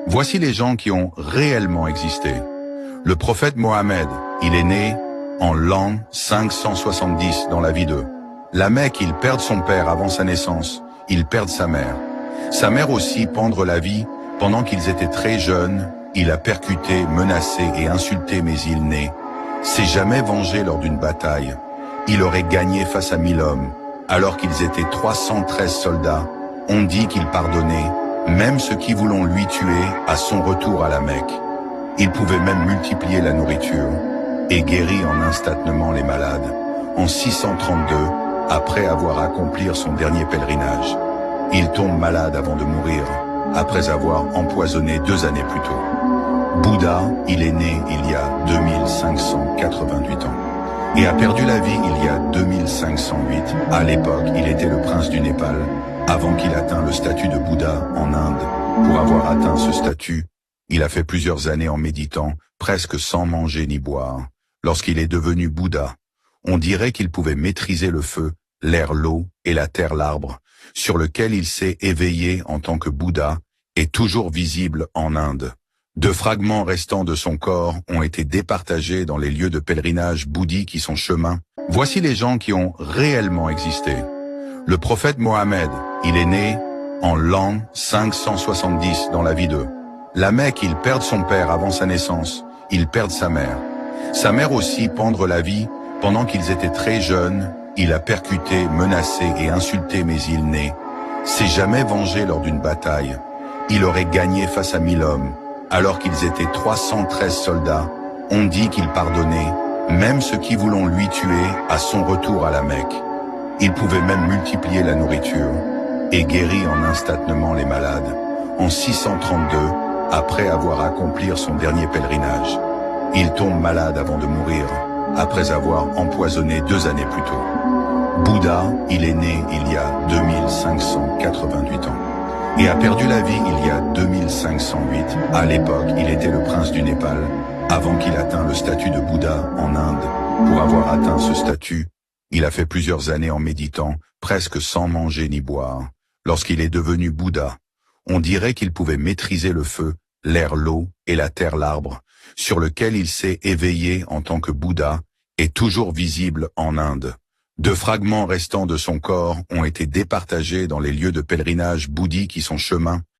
Voici les gens qui ont réellement existé. Le prophète Mohammed, il est né en l'an 570 dans la vie de Lamech. Il perd son père avant sa naissance, il perd sa mère. Sa mère aussi pendre la vie pendant qu'ils étaient très jeunes. Il a percuté, menacé et insulté, mais il n'est s'est jamais vengé lors d'une bataille. Il aurait gagné face à 1000 hommes, alors qu'ils étaient 313 soldats. On dit qu'il pardonnait, même ceux qui voulons lui tuer, à son retour à la Mecque. Il pouvait même multiplier la nourriture, et guérit en instantanément les malades, en 632, après avoir accompli son dernier pèlerinage. Il tombe malade avant de mourir, après avoir empoisonné 2 années plus tôt. Bouddha, il est né il y a 2588 ans, et a perdu la vie il y a 2508. À l'époque, il était le prince du Népal, avant qu'il atteigne le statut de Bouddha en Inde. Pour avoir atteint ce statut, il a fait plusieurs années en méditant, presque sans manger ni boire. Lorsqu'il est devenu Bouddha, on dirait qu'il pouvait maîtriser le feu, l'air, l'eau et la terre, l'arbre, sur lequel il s'est éveillé en tant que Bouddha, est toujours visible en Inde. 2 fragments restants de son corps ont été départagés dans les lieux de pèlerinage bouddhique qui sont chemin. Voici les gens qui ont réellement existé. Le prophète Mohammed, il est né en l'an 570 dans la vie de Lamech. Il perd son père avant sa naissance, il perd sa mère. Sa mère aussi pendre la vie pendant qu'ils étaient très jeunes. Il a percuté, menacé et insulté, mais il s'est jamais vengé lors d'une bataille. Il aurait gagné face à 1000 hommes, alors qu'ils étaient 313 soldats. On dit qu'il pardonnait, même ceux qui voulons lui tuer, à son retour à la Mecque. Il pouvait même multiplier la nourriture, et guérit en instantanément les malades, en 632, après avoir accompli son dernier pèlerinage. Il tombe malade avant de mourir, après avoir empoisonné 2 années plus tôt. Bouddha, il est né il y a 2588 ans, et a perdu la vie il y a 2508. À l'époque, il était le prince du Népal, avant qu'il atteigne le statut de Bouddha en Inde. Pour avoir atteint ce statut, il a fait plusieurs années en méditant, presque sans manger ni boire. Lorsqu'il est devenu Bouddha, on dirait qu'il pouvait maîtriser le feu, l'air, l'eau et la terre, l'arbre, sur lequel il s'est éveillé en tant que Bouddha, est toujours visible en Inde. 2 fragments restants de son corps ont été départagés dans les lieux de pèlerinage bouddhique qui sont chemin.